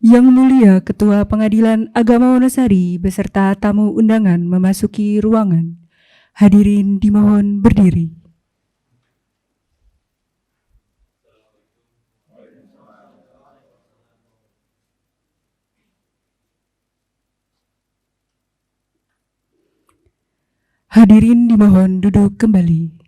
Yang Mulia Ketua Pengadilan Agama Wonosari beserta tamu undangan memasuki ruangan. Hadirin dimohon berdiri. Hadirin dimohon duduk kembali.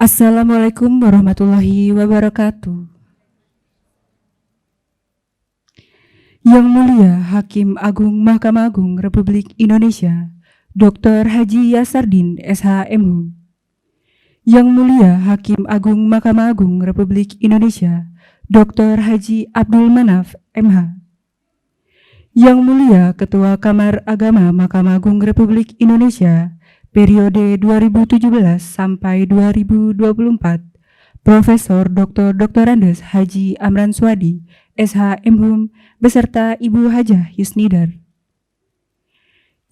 Assalamualaikum warahmatullahi wabarakatuh. Yang Mulia Hakim Agung Mahkamah Agung Republik Indonesia, Dr. Haji Yasardin, SH.M.Hum. Yang Mulia Hakim Agung Mahkamah Agung Republik Indonesia, Dr. Haji Abdul Manaf, MH. Yang Mulia Ketua Kamar Agama Mahkamah Agung Republik Indonesia, periode 2017 sampai 2024, Profesor Dr. Andes Haji Amran Swadi, SH.M.Hum, beserta Ibu Hajah Yusnidar.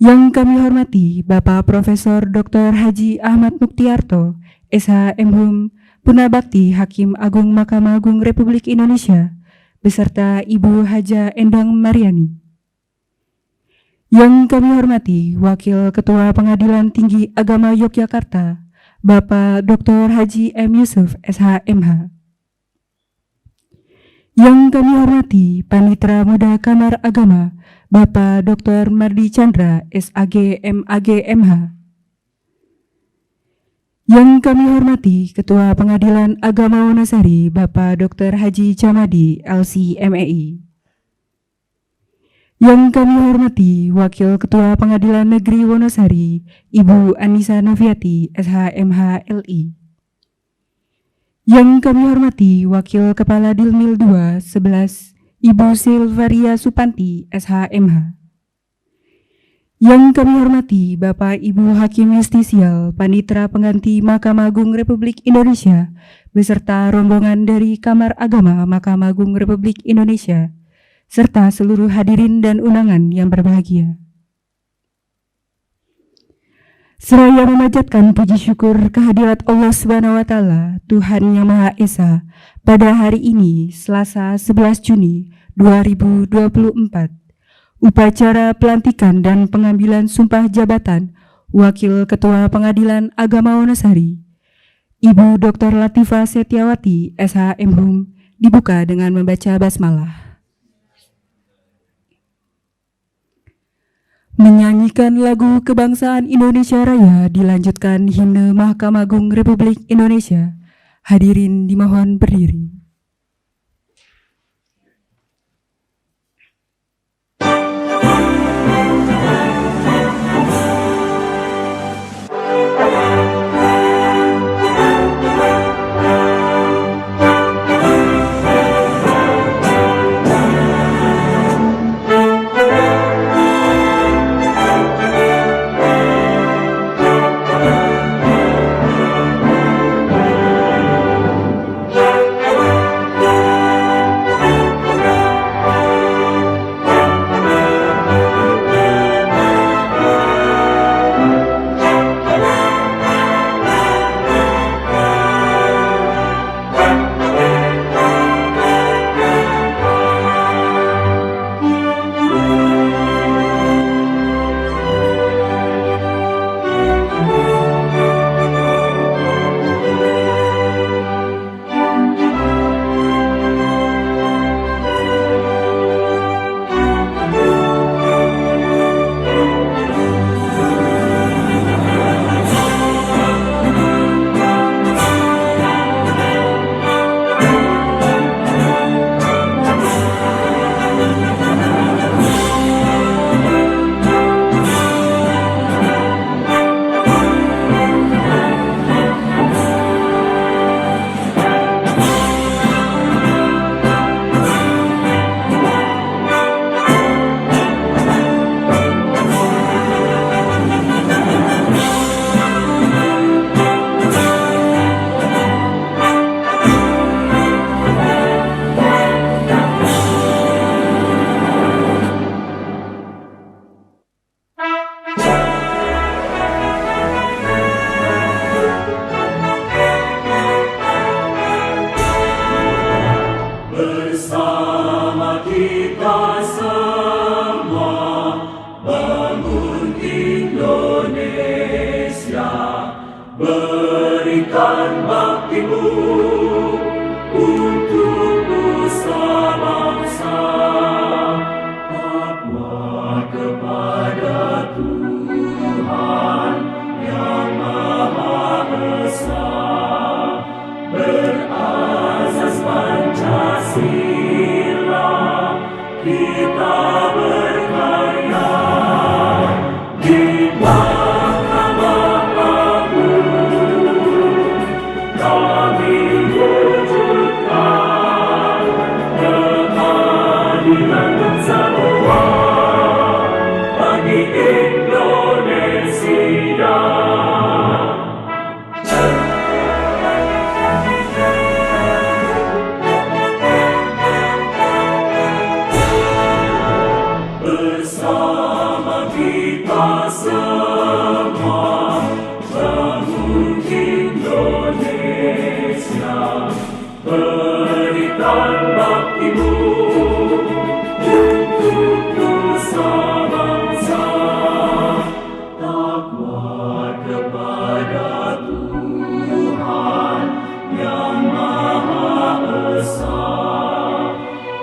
Yang kami hormati Bapak Profesor Dr. Haji Ahmad Muktiarto, SH.M.Hum, Punabakti Hakim Agung Mahkamah Agung Republik Indonesia, beserta Ibu Hajah Endang Mariani. Yang kami hormati Wakil Ketua Pengadilan Tinggi Agama Yogyakarta, Bapak Dr. Haji M. Yusuf, SH.M.H. Yang kami hormati Panitera Muda Kamar Agama, Bapak Dr. Mardi Chandra, SAG MAG MH. Yang kami hormati Ketua Pengadilan Agama Wonosari, Bapak Dr. Haji Jamadi, LC MEI. Yang kami hormati Wakil Ketua Pengadilan Negeri Wonosari, Ibu Anissa Noviati, SH.M.H. LI. Yang kami hormati Wakil Kepala Dilmil 2 11, Ibu Silvaria Supanti, SH.M.H. Yang kami hormati Bapak Ibu Hakim Justisial Panitera Pengganti Mahkamah Agung Republik Indonesia, beserta rombongan dari Kamar Agama Mahkamah Agung Republik Indonesia, serta seluruh hadirin dan undangan yang berbahagia. Seraya memanjatkan puji syukur kehadirat Allah SWT, Tuhan Yang Maha Esa, pada hari ini, Selasa 11 Juni 2024, upacara pelantikan dan pengambilan sumpah jabatan Wakil Ketua Pengadilan Agama Wonosari, Ibu Dr. Latifah Setiawati, SH.M.Hum, dibuka dengan membaca basmalah. Menyanyikan lagu kebangsaan Indonesia Raya dilanjutkan himne Mahkamah Agung Republik Indonesia. Hadirin dimohon berdiri. baktimu untuk nusa bangsa, takwa kepada Tuhan yang Maha Esa, berazas Pancasila, kita berkarya di Mahkamah Agung. Kami wujudkan keadilan untuk semua bagi Indonesia. Bersama kita semua bangun Indonesia, berikan baktimu untuk nusa bangsa, takwa kepada Tuhan yang Maha Esa,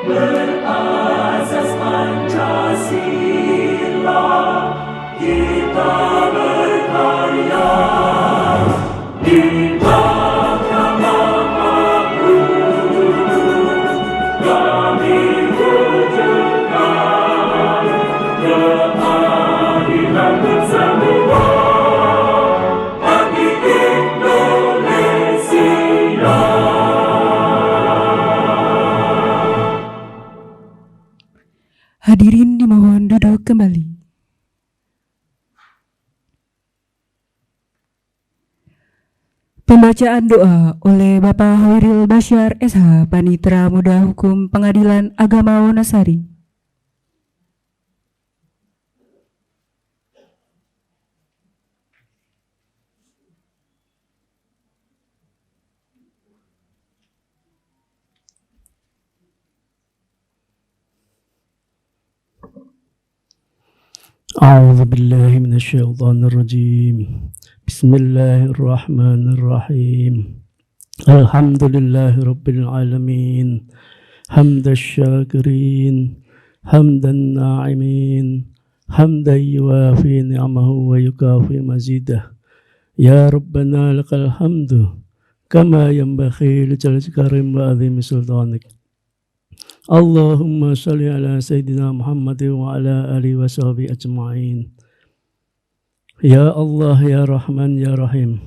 berazas Pancasila, kita berkarya di Mahkamah Agung. Kami wujudkan keadilan untuk semua bagi Indonesia. Hadirin dimohon duduk kembali. Pembacaan doa oleh Bapak Hoiril Bashar SH, Panitera Muda Hukum Pengadilan Agama Wonosari. أعوذ بالله من الشيطان الرجيم. بسم الله الرحمن الرحيم. الحمد لله رب العالمين، حمد الشاكرين، حمد الناعمين، حمدا يوافي نعمه ويكافي مزيده. يا ربنا لك الحمد كما ينبغي لجلال الكريم وعظيم سلطانك. Allahumma salli ala Sayyidina Muhammad wa ala alihi wa sahbihi ajma'in. Ya Allah, ya Rahman, ya Rahim.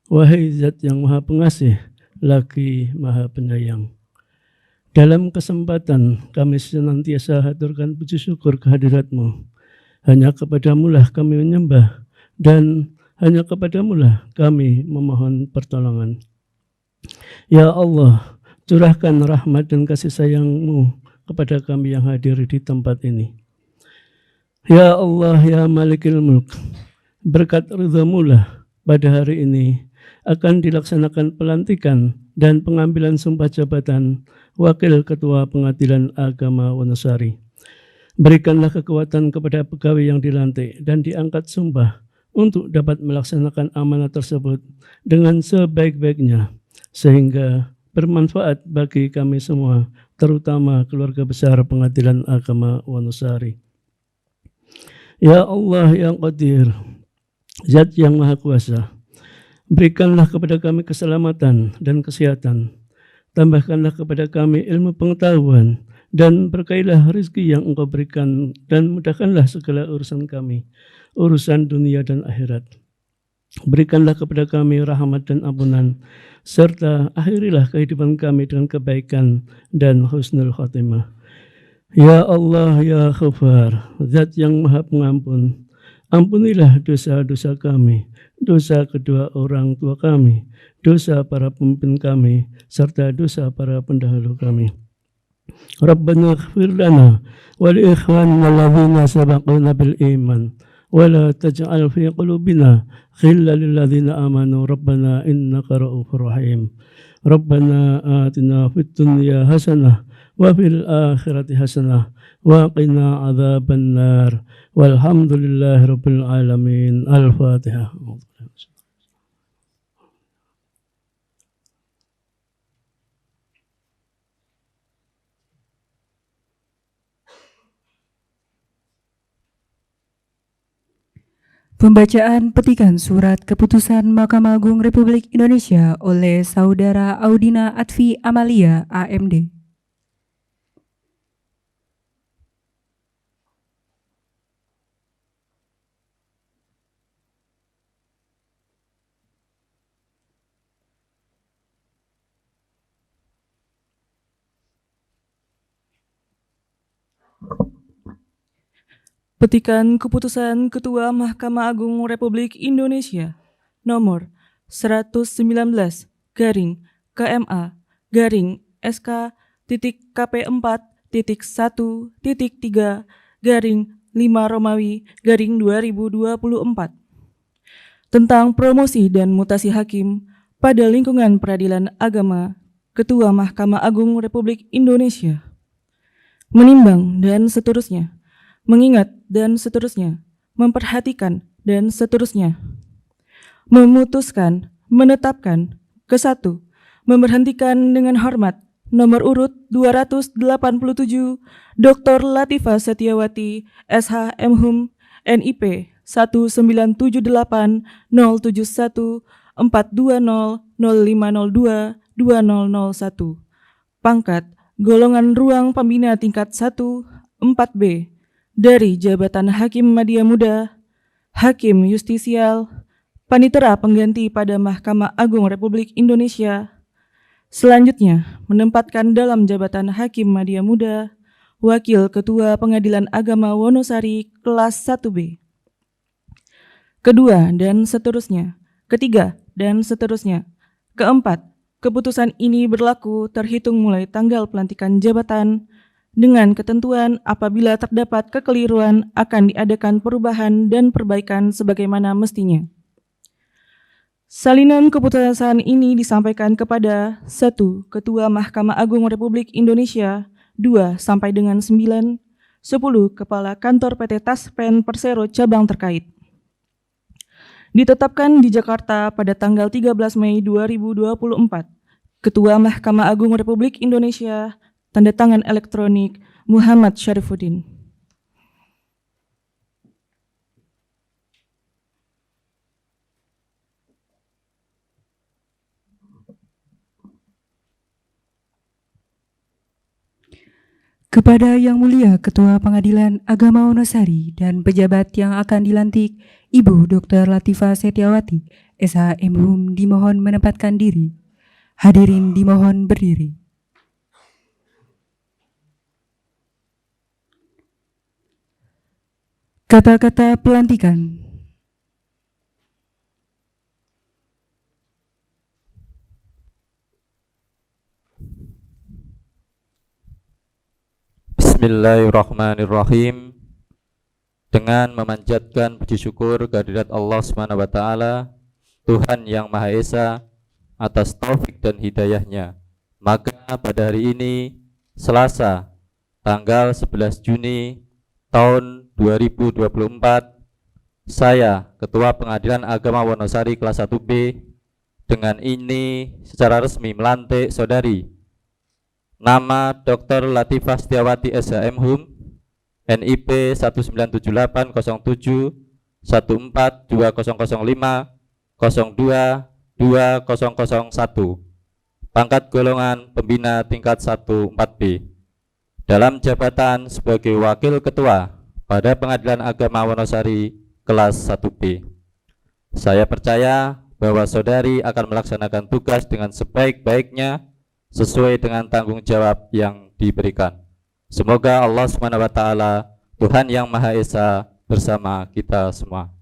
Wahai Zat yang Maha Pengasih, lagi Maha Penyayang. Dalam kesempatan kami senantiasa haturkan puji syukur kehadirat-Mu. Hanya kepadamu-lah kami menyembah, dan hanya kepadamu-lah kami memohon pertolongan. Ya Allah, curahkan rahmat dan kasih sayang-Mu kepada kami yang hadir di tempat ini. Ya Allah, ya Malikil Mulk, berkat ridha-Mu lah pada hari ini akan dilaksanakan pelantikan dan pengambilan sumpah jabatan Wakil Ketua Pengadilan Agama Wonosari. Berikanlah kekuatan kepada pegawai yang dilantik dan diangkat sumpah untuk dapat melaksanakan amanah tersebut dengan sebaik-baiknya, sehingga bermanfaat bagi kami semua, terutama keluarga besar Pengadilan Agama Wonosari. Ya Allah yang Qadir, Zat yang Maha Kuasa, berikanlah kepada kami keselamatan dan kesehatan. Tambahkanlah kepada kami ilmu pengetahuan dan berkailah rezeki yang Engkau berikan, dan mudahkanlah segala urusan kami, urusan dunia dan akhirat. Berikanlah kepada kami rahmat dan ampunan, serta akhirilah kehidupan kami dengan kebaikan dan husnul khotimah. Ya Allah, ya Ghafar, Zat yang Maha Pengampun, ampunilah dosa-dosa kami, dosa kedua orang tua kami, dosa para pemimpin kami, serta dosa para pendahulu kami. Rabbana ighfir lana wa li ikhwanina alladhina sabaquna bil iman, wa la taj'al fi qulubina ghillan lil ladzina amanu rabbana innaka ra'ufur rahim. Rabbana atina fid dunya hasanah wa fil akhirati hasanah wa qina adzaban nar. Walhamdulillahi rabbil alamin. Al-Fatihah. Pembacaan petikan surat keputusan Mahkamah Agung Republik Indonesia oleh Saudara Audina Atfi Amalia, AMD. Petikan Keputusan Ketua Mahkamah Agung Republik Indonesia nomor 119 garing KMA garing SK KP4.1.3 garing 5 Romawi garing 2024 tentang promosi dan mutasi hakim pada lingkungan peradilan agama Ketua Mahkamah Agung Republik Indonesia menimbang dan seterusnya, mengingat dan seterusnya, memperhatikan dan seterusnya, memutuskan, menetapkan, ke-1, memberhentikan dengan hormat nomor urut 287 Dr. Latifah Setiawati, SH MHum, NIP 1978741042005022001, pangkat golongan ruang pembina tingkat 1, 4B, dari jabatan Hakim Madya Muda, Hakim Justisial, Panitera Pengganti pada Mahkamah Agung Republik Indonesia. Selanjutnya, menempatkan dalam jabatan Hakim Madya Muda, Wakil Ketua Pengadilan Agama Wonosari kelas 1B. Kedua, dan seterusnya. Ketiga, dan seterusnya. Keempat, keputusan ini berlaku terhitung mulai tanggal pelantikan jabatan dengan ketentuan apabila terdapat kekeliruan akan diadakan perubahan dan perbaikan sebagaimana mestinya. Salinan keputusan ini disampaikan kepada 1. Ketua Mahkamah Agung Republik Indonesia, 2 sampai dengan 9, 10 Kepala Kantor PT Taspen Persero cabang terkait. Ditetapkan di Jakarta pada tanggal 13 Mei 2024. Ketua Mahkamah Agung Republik Indonesia, tanda tangan elektronik Muhammad Syarifuddin. Kepada Yang Mulia Ketua Pengadilan Agama Wonosari dan pejabat yang akan dilantik, Ibu Dr. Latifah Setiawati, SH MHum, dimohon menempatkan diri. Hadirin dimohon berdiri. Kata-kata pelantikan. Bismillahirrahmanirrahim. Dengan memanjatkan puji syukur kehadirat Allah Subhanahu wa taala, Tuhan yang Maha Esa, atas taufik dan hidayahnya, maka pada hari ini Selasa tanggal 11 Juni tahun 2024, saya Ketua Pengadilan Agama Wonosari kelas 1B dengan ini secara resmi melantik saudari nama Dr. Latifah Setiawati SH MHum, NIP 1978071420502 2001, pangkat golongan pembina tingkat 1 4B, dalam jabatan sebagai Wakil Ketua pada Pengadilan Agama Wonosari kelas 1B. Saya percaya bahwa saudari akan melaksanakan tugas dengan sebaik-baiknya sesuai dengan tanggung jawab yang diberikan. Semoga Allah Subhanahu wa taala, Tuhan yang Maha Esa, bersama kita semua.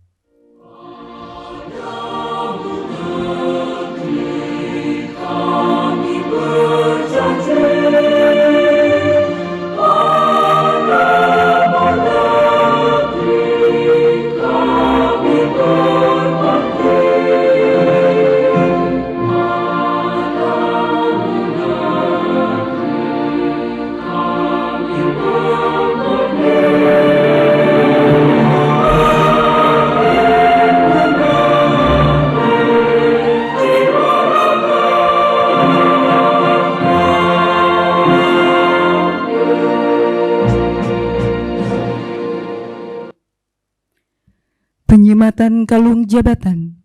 Penghormatan kalung jabatan.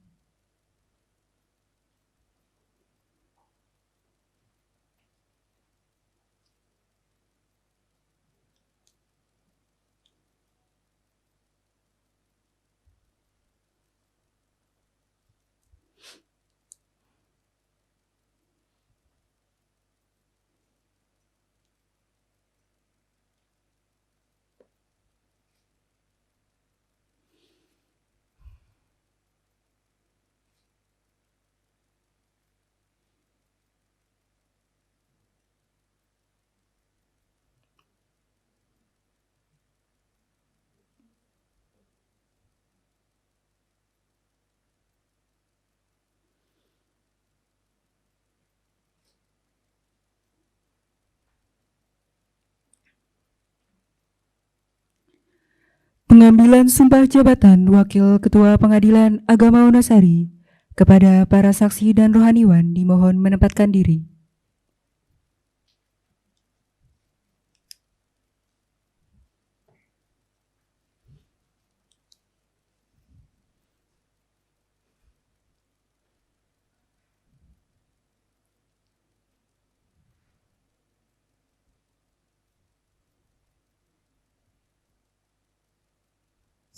Pengambilan sumpah jabatan Wakil Ketua Pengadilan Agama Wonosari kepada para saksi dan rohaniwan dimohon menempatkan diri.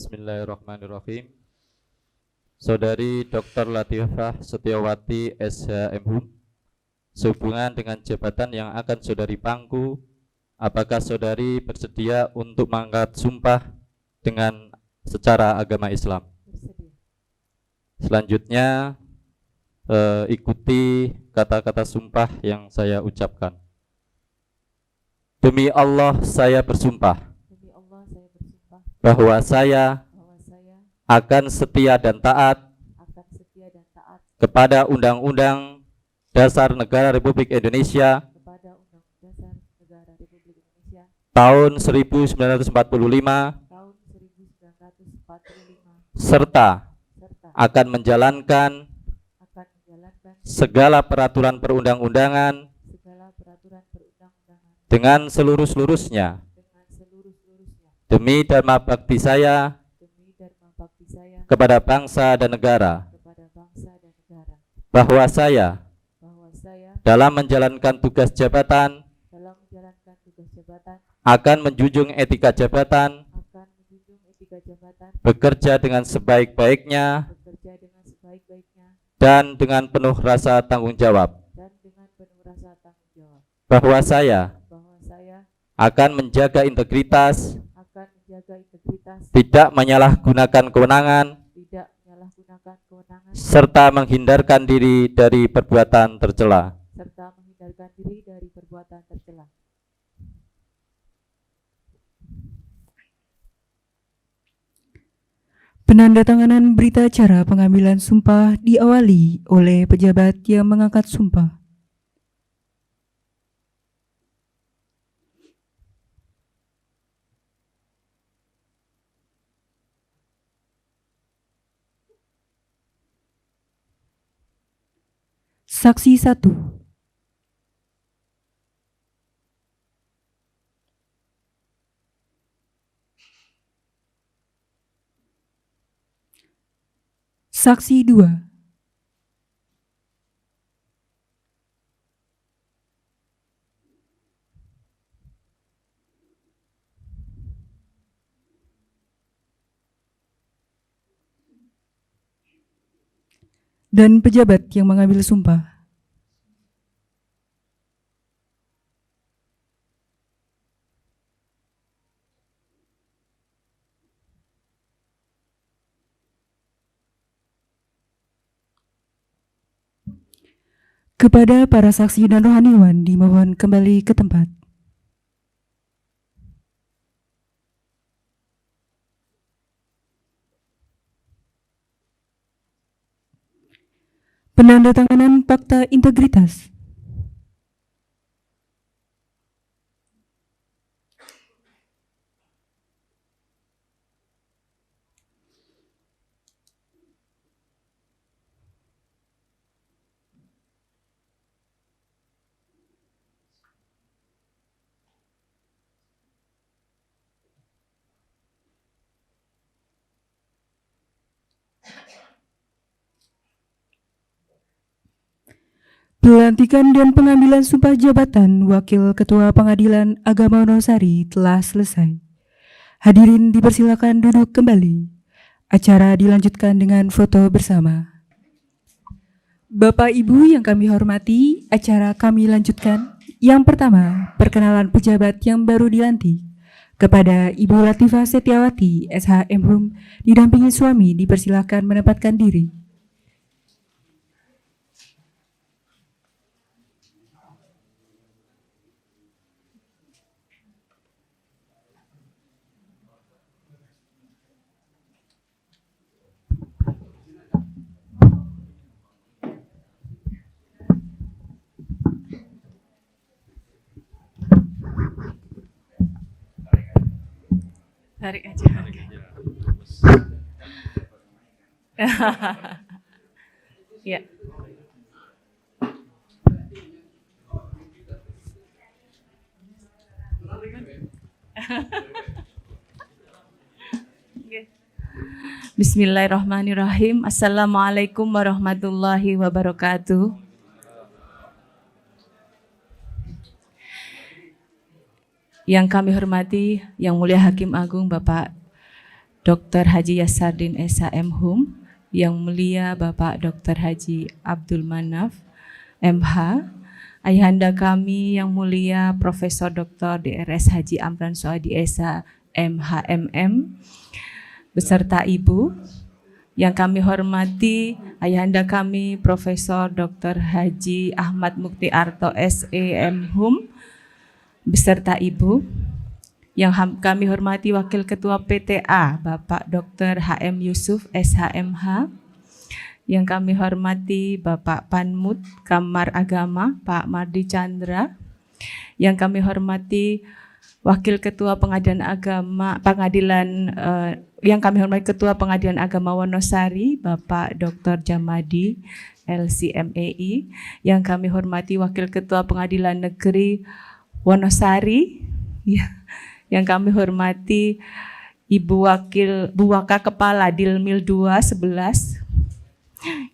Bismillahirrahmanirrahim. Saudari Dr. Latifah Setiawati SHMHUM, sehubungan dengan jabatan yang akan saudari pangku, apakah saudari bersedia untuk mengangkat sumpah dengan secara agama Islam? Selanjutnya ikuti kata-kata sumpah yang saya ucapkan. Demi Allah saya bersumpah bahwa saya akan setia dan taat kepada Undang-Undang Dasar Negara Republik Indonesia tahun 1945 serta akan menjalankan segala peraturan perundang-undangan dengan seluruh-seluruhnya demi dharma bakti saya kepada bangsa dan negara, bahwa saya dalam menjalankan tugas jabatan akan menjunjung etika jabatan, bekerja dengan sebaik-baiknya dan dengan penuh rasa tanggung jawab, bahwa saya akan menjaga integritas, tidak menyalahgunakan kewenangan, serta menghindarkan diri dari perbuatan tercela. Penandatanganan berita acara pengambilan sumpah diawali oleh pejabat yang mengangkat sumpah. Saksi 1. Saksi 2. Dan pejabat yang mengambil sumpah. Kepada para saksi dan rohaniwan dimohon kembali ke tempat. Penandatanganan fakta integritas. Pelantikan dan pengambilan sumpah jabatan Wakil Ketua Pengadilan Agama Wonosari telah selesai. Hadirin dipersilakan duduk kembali. Acara dilanjutkan dengan foto bersama. Bapak Ibu yang kami hormati, acara kami lanjutkan. Yang pertama, perkenalan pejabat yang baru dilantik. Kepada Ibu Latifah Setiawati, SHM Hum, didampingi suami, dipersilakan menempatkan diri. Tarik aja. Ya. Bismillahirrahmanirrahim. Assalamualaikum warahmatullahi wabarakatuh. Yang kami hormati, Yang Mulia Hakim Agung Bapak Dr. Haji Yassardin SHM Hum, Yang Mulia Bapak Dr. Haji Abdul Manaf MH, Ayahanda kami Yang Mulia Profesor Dr. DRS Haji Amran Soadi Esa MHMM, beserta Ibu. Yang kami hormati Ayahanda kami Profesor Dr. Haji Ahmad Mukti Arto SEM Hum, beserta Ibu. Yang kami hormati Wakil Ketua PTA Bapak Dr. HM Yusuf SHMH. Yang kami hormati Bapak Panmut Kamar Agama Pak Mardi Chandra. Yang kami hormati Wakil Ketua yang kami hormati Ketua Pengadilan Agama Wonosari Bapak Dr. Jamadi LCMEI. Yang kami hormati Wakil Ketua Pengadilan Negeri Wonosari, yang kami hormati Ibu Waka Kepala Dilmil 211,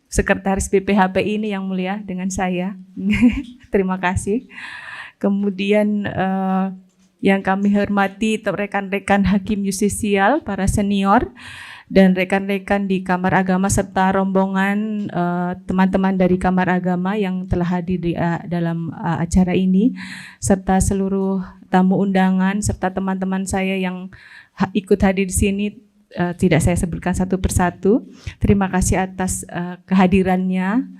Sekretaris BPHP ini Yang Mulia dengan saya. Terima kasih. Kemudian yang kami hormati rekan-rekan Hakim Justisial, para senior, dan rekan-rekan di Kamar Agama serta rombongan teman-teman dari Kamar Agama yang telah hadir di dalam acara ini, serta seluruh tamu undangan serta teman-teman saya yang ikut hadir di sini, tidak saya sebutkan satu persatu. Terima kasih atas kehadirannya.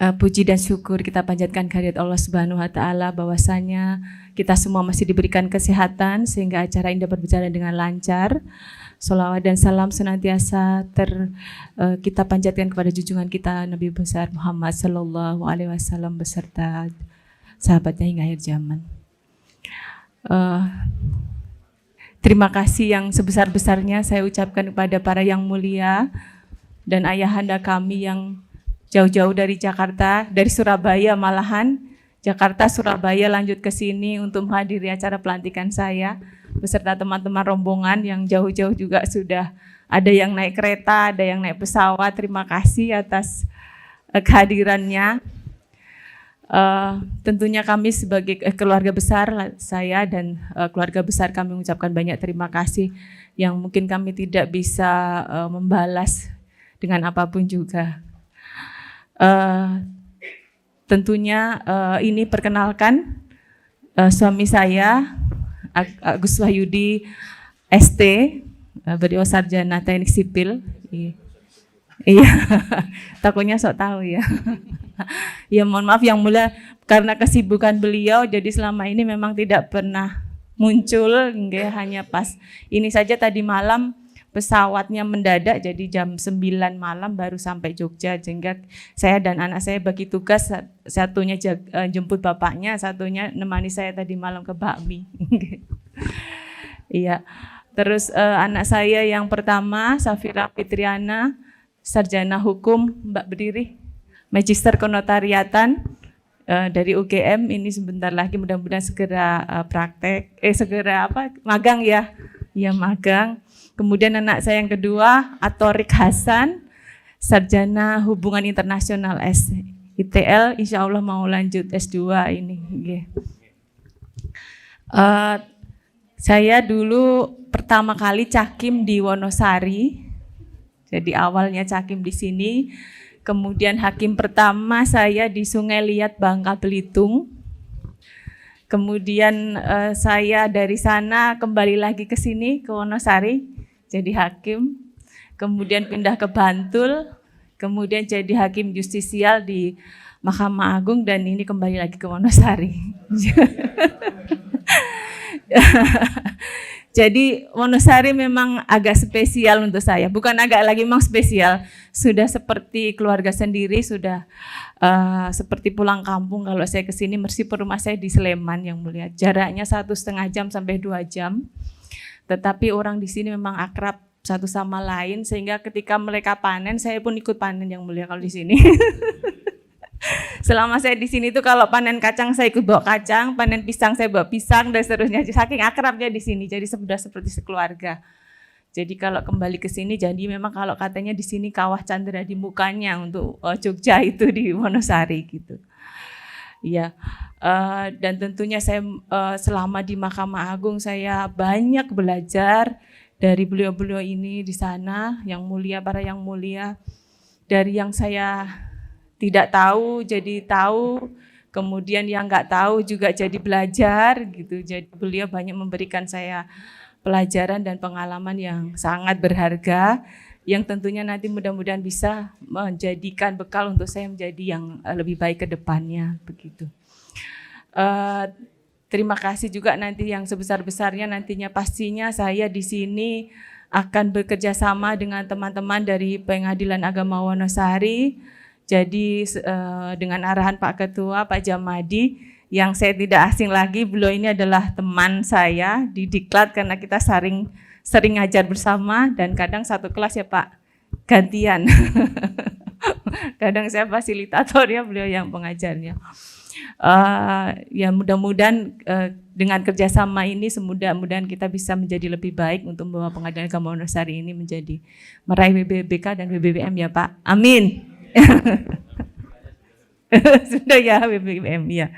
Puji dan syukur kita panjatkan kehadirat Allah Subhanahu wa taala bahwasanya kita semua masih diberikan kesehatan sehingga acara ini dapat berjalan dengan lancar. Sholawat dan salam senantiasa kita panjatkan kepada junjungan kita Nabi besar Muhammad sallallahu alaihi wasallam beserta sahabatnya hingga akhir zaman. Terima kasih yang sebesar-besarnya saya ucapkan kepada para yang mulia dan ayahanda kami yang jauh-jauh dari Jakarta, dari Surabaya malahan, Jakarta, Surabaya lanjut ke sini untuk menghadiri acara pelantikan saya beserta teman-teman rombongan yang jauh-jauh juga sudah ada yang naik kereta, ada yang naik pesawat. Terima kasih atas kehadirannya. Tentunya kami sebagai keluarga besar, saya dan keluarga besar kami mengucapkan banyak terima kasih yang mungkin kami tidak bisa membalas dengan apapun juga. Tentunya ini perkenalkan suami saya Agus Wahyudi ST, beliau sarjana teknik sipil. Iya, takutnya sok tahu ya. Ya mohon maaf yang mulia karena kesibukan beliau jadi selama ini memang tidak pernah muncul, hanya pas ini saja tadi malam pesawatnya mendadak jadi jam 9 malam baru sampai Jogja, sehingga saya dan anak saya bagi tugas, satunya jemput bapaknya, satunya nemani saya tadi malam ke Bakmi. Iya. Terus anak saya yang pertama Safira Fitriana, sarjana hukum, Mbak berdiri, Magister Kenotariatan dari UGM, ini sebentar lagi mudah-mudahan segera praktek, magang ya. ia magang. Kemudian anak saya yang kedua, Atorik Hasan, sarjana hubungan internasional SITL, insya Allah mau lanjut S2 ini. Saya dulu pertama kali cakim di Wonosari, jadi awalnya cakim di sini. Kemudian hakim pertama saya di Sungai Liat, Bangka Belitung. Kemudian saya dari sana kembali lagi ke sini, ke Wonosari, jadi hakim. Kemudian pindah ke Bantul, kemudian jadi hakim justisial di Mahkamah Agung, dan ini kembali lagi ke Wonosari. Jadi Wonosari memang agak spesial untuk saya, bukan agak lagi, memang spesial. Sudah seperti keluarga sendiri, sudah seperti pulang kampung kalau saya ke sini. Meskipun rumah saya di Sleman yang mulia, jaraknya 1,5 jam sampai 2 jam. Tetapi orang di sini memang akrab satu sama lain, sehingga ketika mereka panen, saya pun ikut panen yang mulia kalau di sini. Selama saya di sini tuh kalau panen kacang saya ikut bawa kacang, panen pisang saya bawa pisang, dan seterusnya. Saking akrabnya di sini, jadi sudah seperti sekeluarga. Jadi kalau kembali ke sini, jadi memang kalau katanya di sini kawah candera di mukanya untuk Jogja itu di Wonosari gitu. Iya. Dan tentunya saya selama di Mahkamah Agung saya banyak belajar dari beliau-beliau ini di sana, yang mulia, para yang mulia, dari yang saya tidak tahu jadi tahu, kemudian yang nggak tahu juga jadi belajar gitu. Jadi beliau banyak memberikan saya pelajaran dan pengalaman yang sangat berharga, yang tentunya nanti mudah-mudahan bisa menjadikan bekal untuk saya menjadi yang lebih baik ke depannya begitu. Terima kasih juga nanti yang sebesar-besarnya nantinya pastinya saya di sini akan bekerja sama dengan teman-teman dari Pengadilan Agama Wonosari. Jadi dengan arahan Pak Ketua, Pak Jamadi, yang saya tidak asing lagi, beliau ini adalah teman saya di Diklat karena kita sering ngajar bersama, dan kadang satu kelas ya Pak, gantian. Kadang saya fasilitatornya, beliau yang pengajarnya. Ya mudah-mudahan dengan kerjasama ini mudah-mudahan kita bisa menjadi lebih baik untuk membawa Pengadilan Agama Wonosari ini menjadi meraih WBBK dan WBBM ya Pak. Amin. Sudah ya WBBM ya.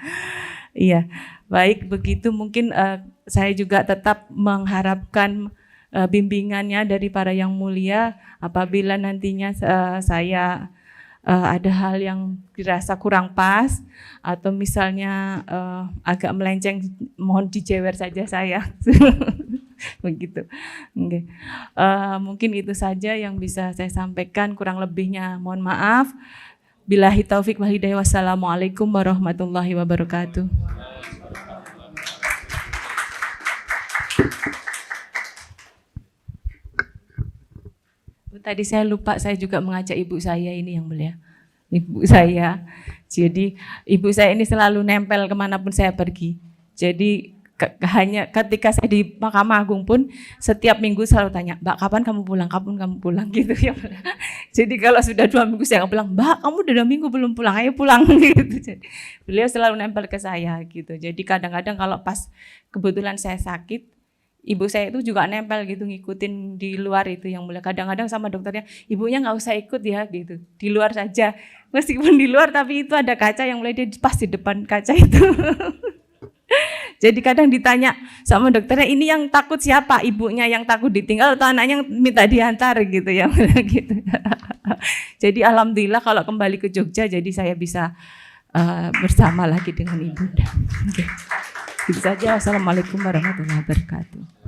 Iya. Baik, begitu mungkin saya juga tetap mengharapkan bimbingannya dari para yang mulia apabila nantinya saya ada hal yang dirasa kurang pas atau misalnya agak melenceng, mohon dijewer saja saya. Begitu. Okay. Mungkin itu saja yang bisa saya sampaikan, kurang lebihnya mohon maaf. Billahi taufik wal hidayah. Wassalamualaikum warahmatullahi wabarakatuh. Tadi saya lupa, saya juga mengajak ibu saya ini yang mulia. Ibu saya. Jadi ibu saya ini selalu nempel kemanapun saya pergi. Jadi hanya ketika saya di Mahkamah Agung pun setiap minggu selalu tanya, Mbak kapan kamu pulang gitu ya. Jadi kalau sudah 2 minggu saya bilang, Mbak kamu udah 2 minggu belum pulang, ayo pulang gitu. Jadi, beliau selalu nempel ke saya gitu. Jadi kadang-kadang kalau pas kebetulan saya sakit, ibu saya itu juga nempel gitu, ngikutin di luar itu yang mulia. Kadang-kadang sama dokternya, ibunya nggak usah ikut ya gitu, di luar saja. Meskipun di luar tapi itu ada kaca yang mulai dia pas di depan kaca itu. Jadi kadang ditanya sama dokternya, ini yang takut siapa? Ibunya yang takut ditinggal atau anaknya yang minta diantar gitu ya. Gitu. Jadi alhamdulillah kalau kembali ke Jogja, jadi saya bisa bersama lagi dengan ibunda. Okay. Itu saja. Assalamualaikum warahmatullahi wabarakatuh.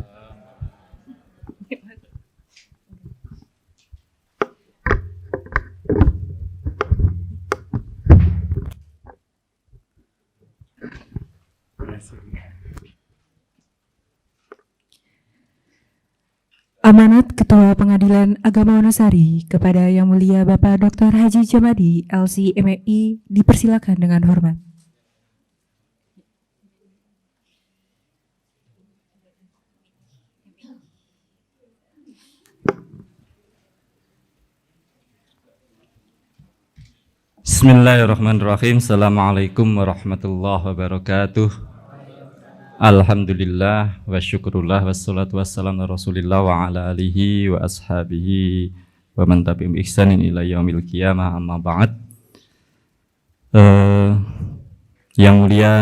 Amanat Ketua Pengadilan Agama Wonosari kepada Yang Mulia Bapak Dr. Haji Jamadi, LC-MAI, dipersilakan dengan hormat. Bismillahirrahmanirrahim. Assalamualaikum warahmatullahi wabarakatuh. Alhamdulillah wa syukurullah wassalatu wassalamu ala rasulillah wa ala alihi wa ashabihi wa man tabi'um ihsanin ila yaumil qiyamah amma ba'd. Yang mulia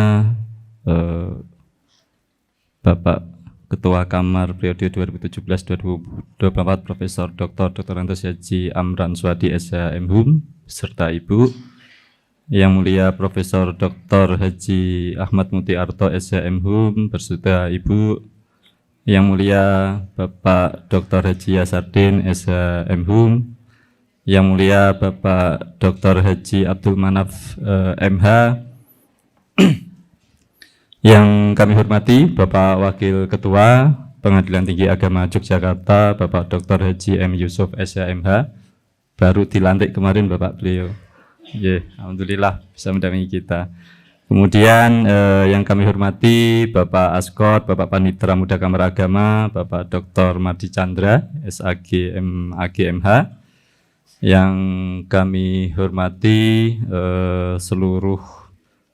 Bapak Ketua Kamar periode 2017-2024 Profesor Dr. Antus Haji Amran Suwadi SHMHUM serta Ibu. Yang mulia Profesor Dr. Haji Ahmad Mutiarto SHMHUM berserta Ibu. Yang mulia Bapak Dr. Haji Yasardin SHMHUM. Yang mulia Bapak Dr. Haji Abdul Manaf MH. Yang kami hormati Bapak Wakil Ketua Pengadilan Tinggi Agama Yogyakarta Bapak Dr. Haji M. Yusuf SHMH. Baru dilantik kemarin Bapak beliau. Alhamdulillah bisa mendampingi kita. Kemudian yang kami hormati Bapak Askot, Bapak Panitera Muda Kamar Agama, Bapak Dr. Mardi Chandra, SAG MH. Yang kami hormati seluruh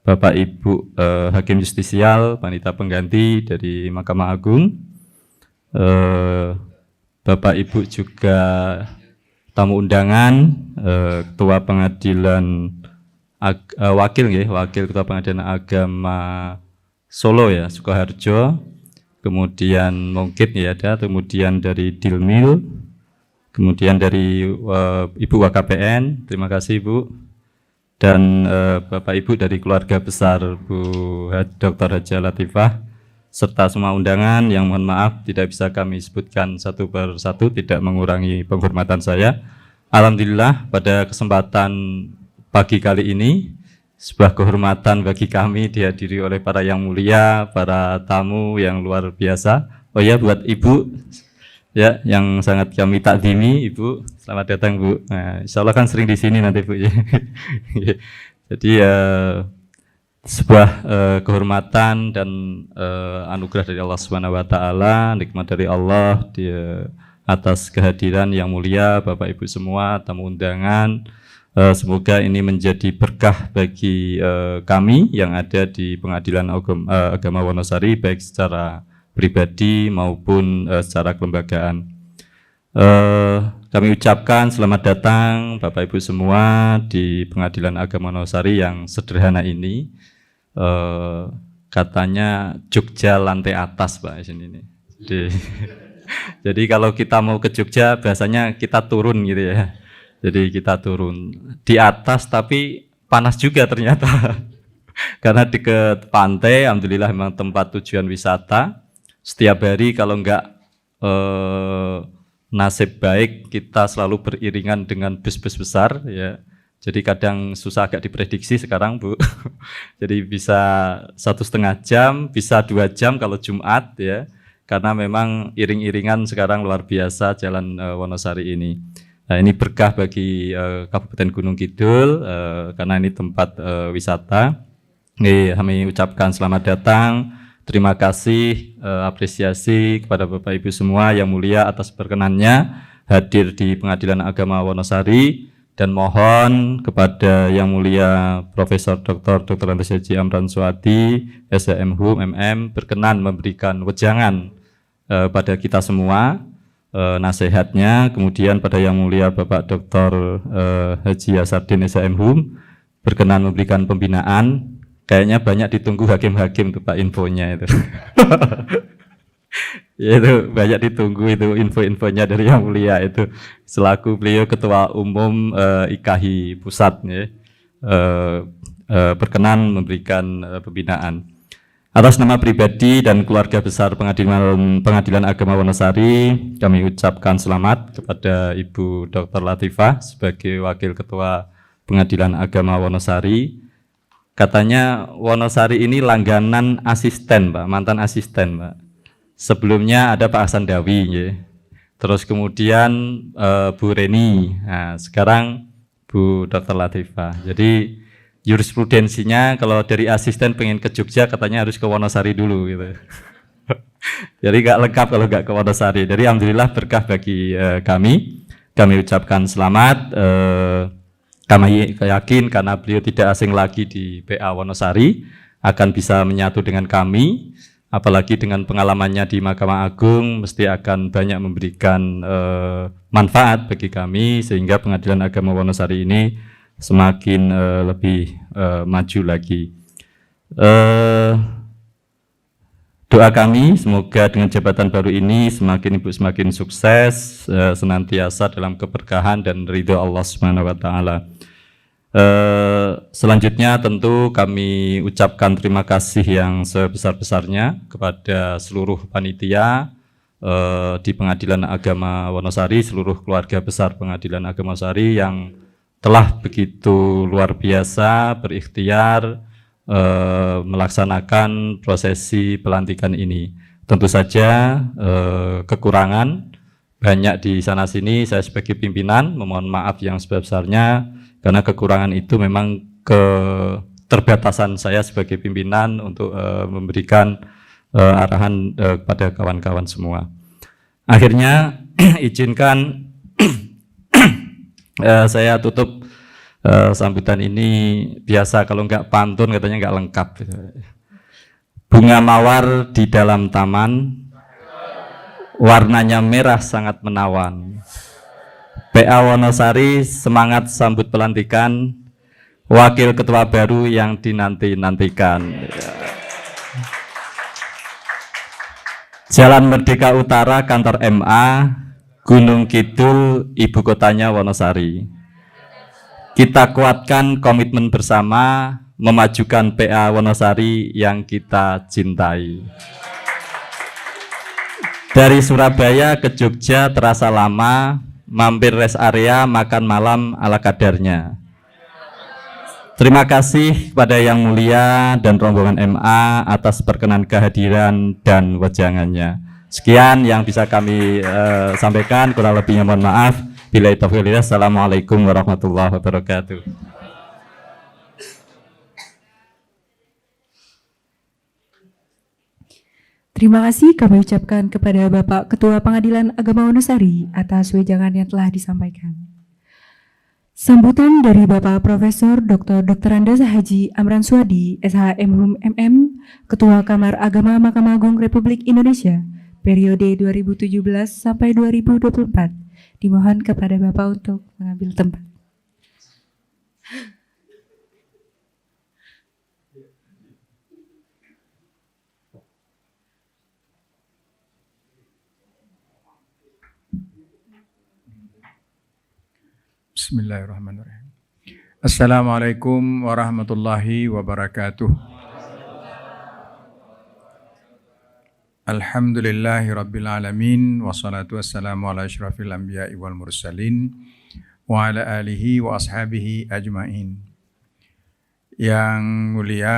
Bapak Ibu Hakim Justisial, Panitia Pengganti dari Mahkamah Agung, Bapak Ibu juga tamu undangan, Ketua Pengadilan Wakil Ketua Pengadilan Agama Solo ya, Sukoharjo, kemudian mungkin ya ada, kemudian dari Dilmil, kemudian dari Ibu WKPN, terima kasih Bu, dan Bapak Ibu dari keluarga besar Bu Dr. Haja Latifah, serta semua undangan yang mohon maaf tidak bisa kami sebutkan satu persatu, tidak mengurangi penghormatan saya. Alhamdulillah pada kesempatan pagi kali ini sebuah kehormatan bagi kami dihadiri oleh para yang mulia, para tamu yang luar biasa. Oh ya, buat Ibu ya yang sangat kami takdimi, Ibu, selamat datang Bu. Nah, insya Allah kan sering di sini nanti Bu ya. Jadi sebuah kehormatan dan anugerah dari Allah Subhanahu wa taala, nikmat dari Allah atas kehadiran yang mulia Bapak Ibu semua, tamu undangan. Semoga ini menjadi berkah bagi kami yang ada di Pengadilan Agama Wonosari baik secara pribadi maupun secara kelembagaan. Kami ucapkan selamat datang Bapak Ibu semua di Pengadilan Agama Wonosari yang sederhana ini. Katanya Jogja lantai atas Pak di sini nih. Jadi kalau kita mau ke Jogja biasanya kita turun gitu ya. Jadi kita turun di atas tapi panas juga ternyata. Karena dekat pantai, alhamdulillah memang tempat tujuan wisata. Setiap hari kalau enggak nasib baik kita selalu beriringan dengan bus-bus besar ya. Jadi kadang susah agak diprediksi sekarang Bu. Jadi bisa 1,5 jam, bisa 2 jam kalau Jumat ya. Karena memang iring-iringan sekarang luar biasa jalan Wonosari ini. Nah ini berkah bagi Kabupaten Gunung Kidul karena ini tempat wisata. Kami ucapkan selamat datang. Terima kasih, apresiasi kepada Bapak Ibu semua yang mulia atas perkenannya hadir di Pengadilan Agama Wonosari, dan mohon kepada yang mulia Profesor Dr. Antus Haji Amran Suwadi SHMHUM MM berkenan memberikan wejangan pada kita semua nasihatnya. Kemudian pada yang mulia Bapak Dr. Haji Yasardin SHMHUM berkenan memberikan pembinaan. Kayaknya banyak ditunggu hakim-hakim tuh Pak infonya itu. Ya itu banyak ditunggu itu info-infonya dari yang mulia itu selaku beliau Ketua Umum IKAHI Pusat ya, berkenan memberikan pembinaan. Atas nama pribadi dan keluarga besar Pengadilan Agama Wonosari, kami ucapkan selamat kepada Ibu Dr. Latifah sebagai Wakil Ketua Pengadilan Agama Wonosari. Katanya Wonosari ini langganan asisten Pak, mantan asisten Pak. Sebelumnya ada Pak Hasan Dawi, ya. Terus kemudian Bu Reni, nah, sekarang Bu Dr. Latifah. Jadi jurisprudensinya kalau dari asisten pengen ke Jogja katanya harus ke Wonosari dulu gitu. Jadi nggak lengkap kalau nggak ke Wonosari. Jadi alhamdulillah berkah bagi kami. Kami ucapkan selamat. Kami yakin karena beliau tidak asing lagi di PA Wonosari, akan bisa menyatu dengan kami. apalagi dengan pengalamannya di Mahkamah Agung mesti akan banyak memberikan manfaat bagi kami sehingga Pengadilan Agama Wonosari ini semakin lebih maju lagi. Doa kami semoga dengan jabatan baru ini Ibu semakin sukses, senantiasa dalam keberkahan dan ridho Allah Subhanahu wa taala. Selanjutnya tentu kami ucapkan terima kasih yang sebesar-besarnya kepada seluruh panitia di Pengadilan Agama Wonosari, seluruh keluarga besar Pengadilan Agama Wonosari yang telah begitu luar biasa berikhtiar melaksanakan prosesi pelantikan ini. Tentu saja kekurangan banyak di sana-sini, saya sebagai pimpinan memohon maaf yang sebesar-besarnya karena kekurangan itu memang keterbatasan saya sebagai pimpinan untuk memberikan arahan kepada kawan-kawan semua. Akhirnya izinkan saya tutup sambutan ini. Biasa kalau nggak pantun katanya nggak lengkap. Bunga mawar di dalam taman, warnanya merah sangat menawan. PA Wonosari semangat sambut pelantikan wakil ketua baru yang dinanti-nantikan. Jalan Merdeka Utara, kantor MA, Gunung Kidul, ibu kotanya Wonosari. Kita kuatkan komitmen bersama memajukan PA Wonosari yang kita cintai. Dari Surabaya ke Jogja terasa lama, mampir rest area, makan malam ala kadarnya. Terima kasih kepada Yang Mulia dan rombongan MA atas perkenan kehadiran dan wejangannya. Sekian yang bisa kami sampaikan, kurang lebihnya mohon maaf. Billahi taufiq wal hidayah. Assalamualaikum warahmatullahi wabarakatuh. Terima kasih kami ucapkan kepada Bapak Ketua Pengadilan Agama Wonosari atas wejangan yang telah disampaikan. Sambutan dari Bapak Profesor Dr. Andes Haji Amran Suwadi, SHM MM, Ketua Kamar Agama Mahkamah Agung Republik Indonesia, periode 2017 sampai 2024. Dimohon kepada Bapak untuk mengambil tempat. Bismillahirrahmanirrahim. Assalamualaikum warahmatullahi wabarakatuh. Alhamdulillahi rabbil alamin, wassalatu wassalamu ala asyrafil anbiya'i wal mursalin wa ala alihi wa ashabihi ajmain. Yang mulia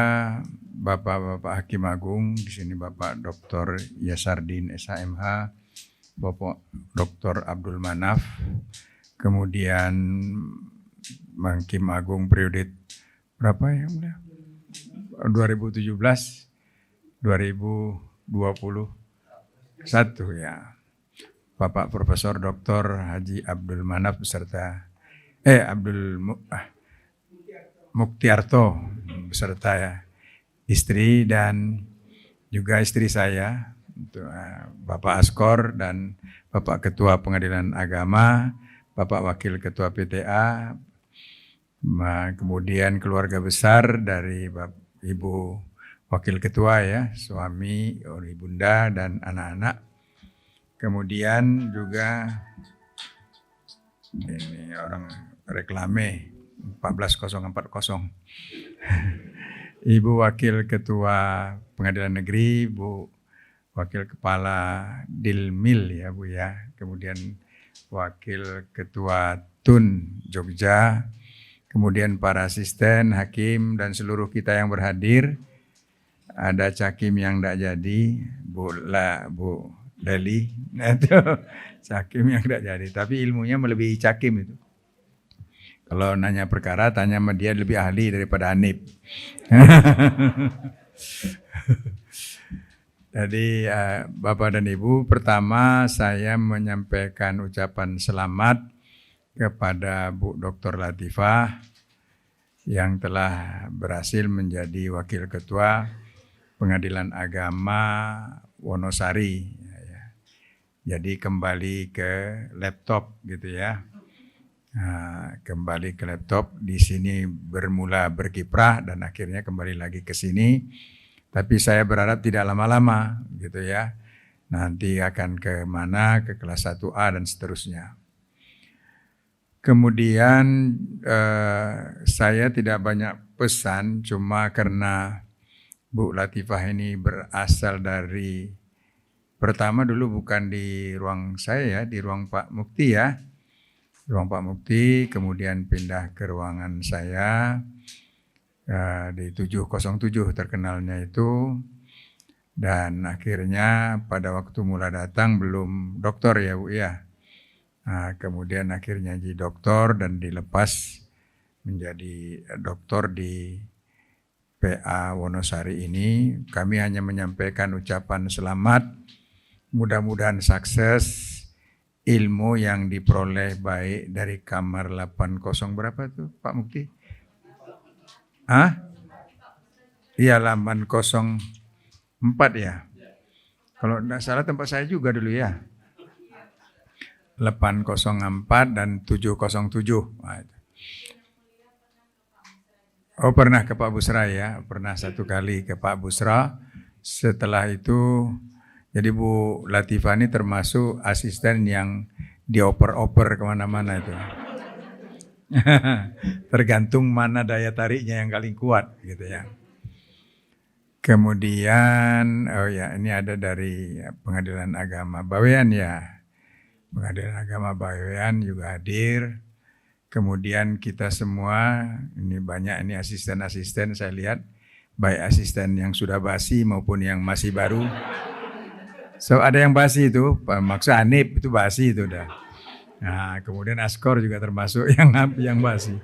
Bapak-bapak Hakim Agung, di sini Bapak Dr. Yasardin SHMH, Bapak Dr. Abdul Manaf, kemudian Hakim Agung periode berapa ya? 2017, 2021 ya. Bapak Profesor Dr. Haji Abdul Manaf beserta Muktiarto beserta ya, istri dan juga istri saya, Bapak Askor dan Bapak Ketua Pengadilan Agama, Bapak Wakil Ketua PTA, kemudian keluarga besar dari Ibu Wakil Ketua ya, suami, ibunda dan anak-anak. Kemudian juga ini orang reklame 14040. Ibu Wakil Ketua Pengadilan Negeri, Bu Wakil Kepala Dilmil ya Bu ya. Kemudian Wakil Ketua TUN Jogja, kemudian para asisten, hakim, dan seluruh kita yang berhadir. Ada cakim yang tidak jadi, Bu Leli, itu cakim yang tidak jadi, tapi ilmunya melebihi cakim itu. Kalau nanya perkara, tanya sama dia lebih ahli daripada Hanif. Jadi Bapak dan Ibu, pertama saya menyampaikan ucapan selamat kepada Bu Dr. Latifah yang telah berhasil menjadi Wakil Ketua Pengadilan Agama Wonosari. Jadi kembali ke laptop gitu ya. Kembali ke laptop, di sini bermula berkiprah dan akhirnya kembali lagi ke sini. Tapi saya berharap tidak lama-lama gitu ya. Nanti akan ke mana, ke kelas 1A dan seterusnya. Kemudian saya tidak banyak pesan, cuma karena Bu Latifah ini berasal dari, pertama dulu bukan di ruang saya ya, di ruang Pak Mukti ya. Ruang Pak Mukti, kemudian pindah ke ruangan saya di 707 terkenalnya itu. Dan akhirnya pada waktu mula datang belum doktor ya Bu ya. Kemudian akhirnya jadi doktor dan dilepas menjadi doktor di PA Wonosari ini. Kami hanya menyampaikan ucapan selamat, mudah-mudahan sukses, ilmu yang diperoleh baik dari kamar 80 berapa tuh Pak Mukti? Iya 804 ya. Kalau tidak salah tempat saya juga dulu ya. 804 dan 707. Oh pernah ke Pak Busra ya, pernah satu kali ke Pak Busra. Setelah itu, jadi Bu Latifah ini termasuk asisten yang dioper-oper kemana-mana itu. Tergantung mana daya tariknya yang paling kuat gitu ya. Kemudian, oh ya ini ada dari Pengadilan Agama Bawean ya. Pengadilan Agama Bawean juga hadir. Kemudian kita semua, ini banyak ini asisten-asisten saya lihat. Baik asisten yang sudah basi maupun yang masih baru. So ada yang basi itu, maksud Hanif itu basi itu udah. Nah kemudian Askor juga termasuk yang basi.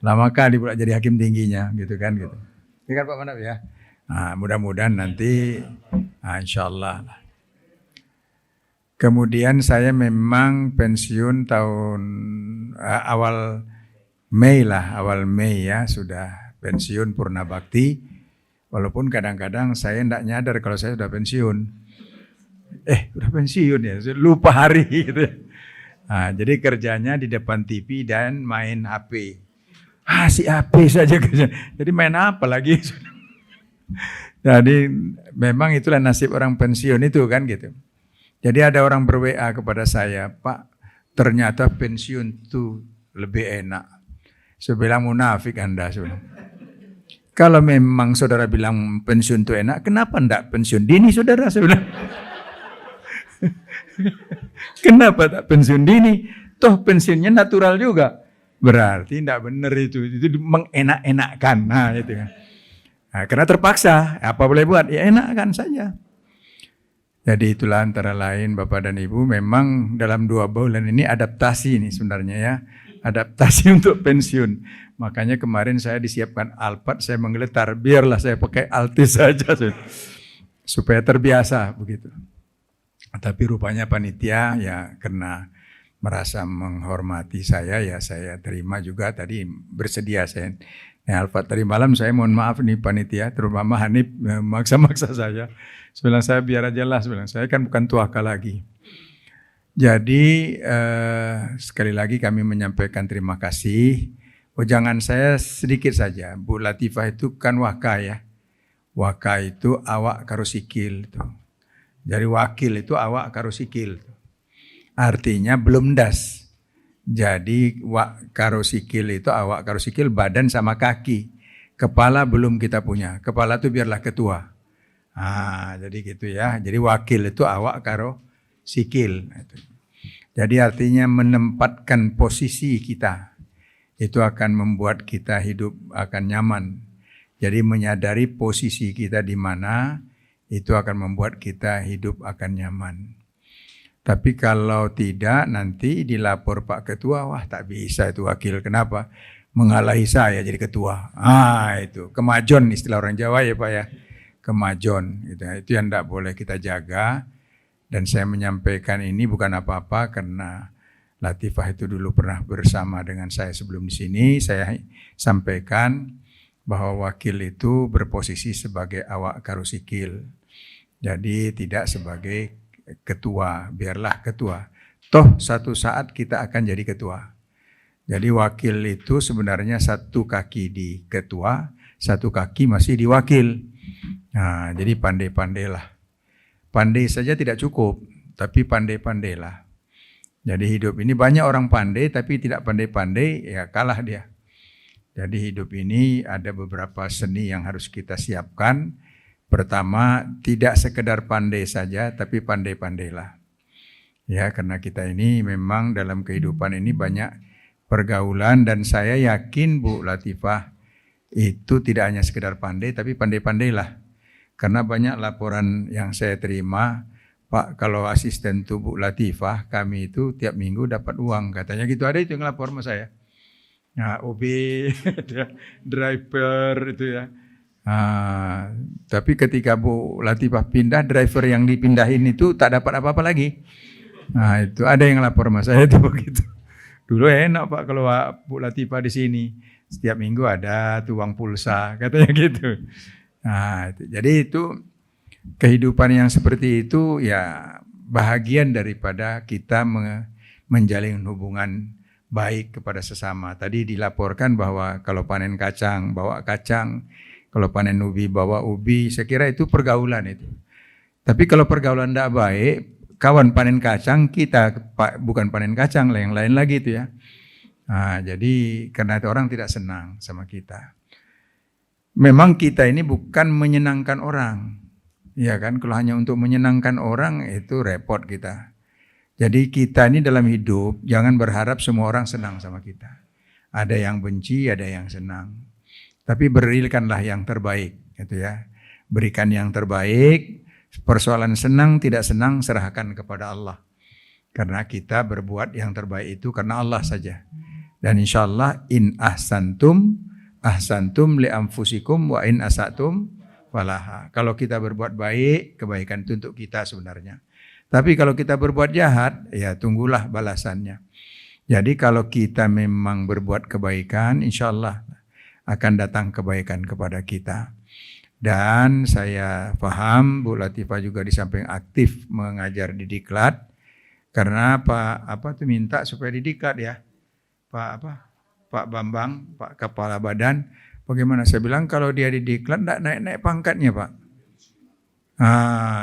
Lama kali pula jadi hakim tingginya gitu kan gitu. Ini kan Pak Manap ya. Nah, mudah-mudahan nanti insya Allah. Kemudian saya memang pensiun tahun awal Mei ya sudah pensiun purna bakti. Walaupun kadang-kadang saya tidak nyadar kalau saya sudah pensiun. Sudah pensiun ya, lupa hari gitu. Nah, jadi kerjanya di depan TV dan main HP. Si HP saja kerja. Jadi main apa lagi? Jadi memang itulah nasib orang pensiun itu kan gitu. Jadi ada orang ber-WA kepada saya, Pak, ternyata pensiun itu lebih enak. Saya bilang munafik Anda. Kalau memang saudara bilang pensiun itu enak, kenapa enggak pensiun dini saudara? Saya bilang. Kenapa tak pensiun dini? Toh pensiunnya natural juga. Berarti enggak benar itu mengenak-enakkan. Nah itu kan. Nah, karena terpaksa, apa boleh buat? Ya enakan saja. Jadi itulah antara lain Bapak dan Ibu, memang dalam 2 bulan ini adaptasi nih sebenarnya ya. Adaptasi untuk pensiun. Makanya kemarin saya disiapkan Alphard, saya menggeletar, biarlah saya pakai Altis saja. Supaya terbiasa begitu. Tapi rupanya panitia ya karena merasa menghormati saya, ya saya terima juga tadi bersedia saya. Alphard tadi malam saya mohon maaf nih panitia, terutama Hanif maksa-maksa saya. Sebilang saya biar aja lah, saya kan bukan tuaka lagi. Jadi sekali lagi kami menyampaikan terima kasih. Jangan saya sedikit saja, Bu Latifah itu kan waka ya. Waka itu awak karo sikil. Jadi wakil itu awak karo sikil. Artinya belum das. Jadi karo sikil itu awak karo sikil badan sama kaki. Kepala belum kita punya. Kepala itu biarlah ketua. Jadi gitu ya. Jadi wakil itu awak karo sikil. Jadi artinya menempatkan posisi kita. Itu akan membuat kita hidup akan nyaman. Jadi menyadari posisi kita di mana, itu akan membuat kita hidup akan nyaman. Tapi kalau tidak nanti dilapor Pak Ketua, wah tak bisa itu wakil. Kenapa? Mengalahi saya jadi ketua. Itu kemajon istilah orang Jawa ya Pak ya. Kemajon. Itu yang tidak boleh kita jaga. Dan saya menyampaikan ini bukan apa-apa karena Latifah itu dulu pernah bersama dengan saya sebelum di sini. Saya sampaikan bahwa wakil itu berposisi sebagai awak karusikil. Jadi tidak sebagai ketua, biarlah ketua. Toh satu saat kita akan jadi ketua. Jadi wakil itu sebenarnya satu kaki di ketua, satu kaki masih di wakil. Nah, jadi pandai-pandailah. Pandai saja tidak cukup, tapi pandai-pandailah. Jadi hidup ini banyak orang pandai tapi tidak pandai-pandai, ya kalah dia. Jadi hidup ini ada beberapa seni yang harus kita siapkan. Pertama, tidak sekedar pandai saja, tapi pandai-pandailah. Ya, karena kita ini memang dalam kehidupan ini banyak pergaulan, dan saya yakin Bu Latifah itu tidak hanya sekedar pandai, tapi pandai-pandailah. Karena banyak laporan yang saya terima, Pak, kalau asisten tuh Bu Latifah, kami itu tiap minggu dapat uang, katanya gitu. Ada itu yang lapor sama saya. Nah, OB, driver itu ya. Tapi ketika Bu Latifah pindah, driver yang dipindahin itu tak dapat apa-apa lagi. Nah, itu ada yang lapor sama saya itu begitu. Dulu enak Pak kalau Bu Latifah di sini. Setiap minggu ada tuh uang pulsa, katanya gitu. Nah, jadi itu kehidupan yang seperti itu ya bahagian daripada kita menjalin hubungan baik kepada sesama. Tadi dilaporkan bahwa kalau panen kacang, bawa kacang. Kalau panen ubi, bawa ubi. Saya kira itu pergaulan itu. Tapi kalau pergaulan tidak baik, kawan panen kacang, kita bukan panen kacang, yang lain lagi itu ya. Nah, jadi karena itu orang tidak senang sama kita. Memang kita ini bukan menyenangkan orang. Ya kan, kalau hanya untuk menyenangkan orang itu repot kita. Jadi kita ini dalam hidup jangan berharap semua orang senang sama kita. Ada yang benci, ada yang senang. Tapi berikanlah yang terbaik, gitu ya. Berikan yang terbaik. Persoalan senang tidak senang serahkan kepada Allah. Karena kita berbuat yang terbaik itu karena Allah saja. Dan insya Allah in ahsantum li anfusikum wa in asatum falaha. Kalau kita berbuat baik, kebaikan itu untuk kita sebenarnya. Tapi kalau kita berbuat jahat, ya tunggulah balasannya. Jadi kalau kita memang berbuat kebaikan, insya Allah akan datang kebaikan kepada kita. Dan saya paham Bu Latifah juga di samping aktif mengajar di Diklat, karena Pak minta supaya di Diklat ya. Pak Bambang, Pak Kepala Badan, bagaimana? Saya bilang kalau dia di Diklat tidak naik-naik pangkatnya Pak.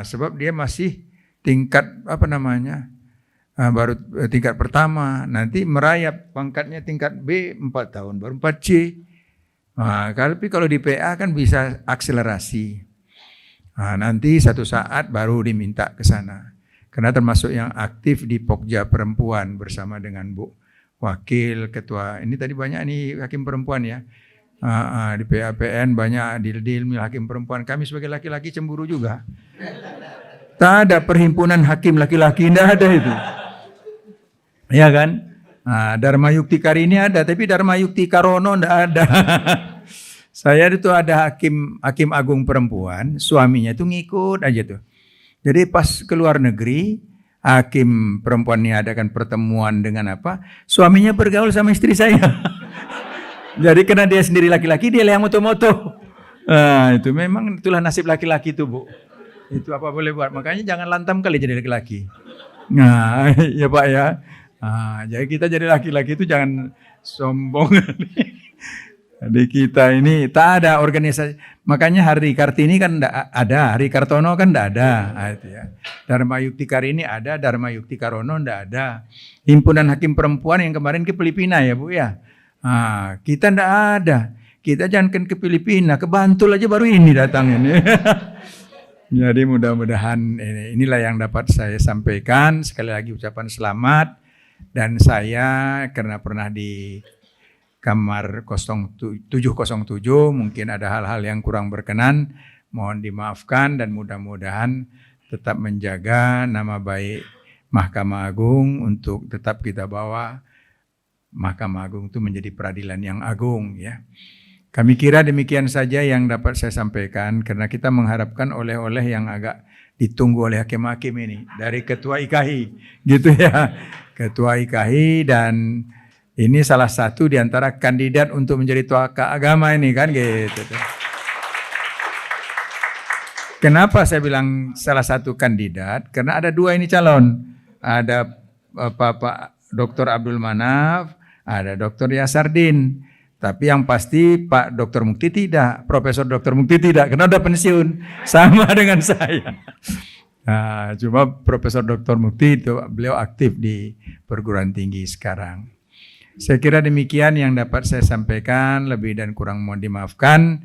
Sebab dia masih tingkat baru tingkat pertama, nanti merayap pangkatnya tingkat B 4 tahun, baru 4C. Tapi kalau di PA kan bisa akselerasi. Nanti satu saat baru diminta ke sana. Karena termasuk yang aktif di Pokja Perempuan bersama dengan Bu Wakil Ketua. Ini tadi banyak nih hakim perempuan ya. Di PAPN banyak deal-deal hakim perempuan. Kami sebagai laki-laki cemburu juga. Tak ada perhimpunan hakim laki-laki, tidak ada itu. Ya kan? Dharma Yukti Karini ada, tapi Dharma Yukti Karono tidak ada. Saya itu ada hakim agung perempuan, suaminya itu ngikut aja tuh. Jadi pas keluar negeri, hakim perempuan ini adakan pertemuan dengan suaminya bergaul sama istri saya. Jadi karena dia sendiri laki-laki, dia yang moto-moto. Itu memang itulah nasib laki-laki itu Bu. Itu apa boleh buat. Makanya jangan lantam kali jadi laki-laki. Nah, ya Pak ya. Jadi kita jadi laki-laki itu jangan sombong. Jadi kita ini tak ada organisasi. Makanya Hari Kartini kan enggak ada, Hari Kartono kan enggak ada. Itu ya. Dharma Yukti Karini ada, Dharma Yukti Karono enggak ada. Himpunan Hakim Perempuan yang kemarin ke Filipina ya Bu ya. Kita enggak ada. Kita jangan ke Filipina, ke Bantul aja baru ini datang ini. Jadi mudah-mudahan inilah yang dapat saya sampaikan. Sekali lagi ucapan selamat. Dan saya karena pernah di kamar 707 mungkin ada hal-hal yang kurang berkenan, mohon dimaafkan dan mudah-mudahan tetap menjaga nama baik Mahkamah Agung untuk tetap kita bawa Mahkamah Agung itu menjadi peradilan yang agung ya. Kami kira demikian saja yang dapat saya sampaikan karena kita mengharapkan oleh-oleh yang agak ditunggu oleh hakim-hakim ini dari Ketua IKHI gitu ya. Ketua IKHI dan Ini salah satu di antara kandidat untuk menjadi tokoh agama ini kan gitu. Kenapa saya bilang salah satu kandidat? Karena ada dua ini calon. Ada Pak Dr. Abdul Manaf, ada Dr. Yasardin. Tapi yang pasti Pak Dr. Mukti tidak, Profesor Dr. Mukti tidak, karena udah pensiun. Sama dengan saya. Nah, cuma Profesor Dr. Mukti itu beliau aktif di perguruan tinggi sekarang. Saya kira demikian yang dapat saya sampaikan, lebih dan kurang mohon dimaafkan.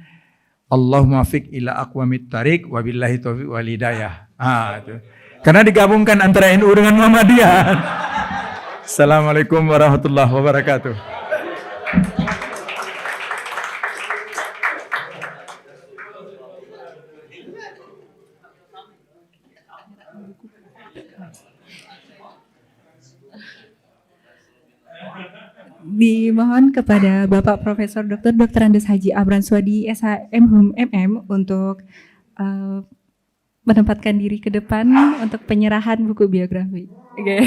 Allahumma fiq ila aqwamit tariq wabillahi taufiq wal hidayah. Itu. Karena digabungkan antara NU dengan Muhammadiyah. Assalamualaikum warahmatullahi wabarakatuh. Dimohon kepada Bapak Profesor Dr. Andes Haji Amran Swadi SHM MM untuk menempatkan diri ke depan untuk penyerahan buku biografi. Oke.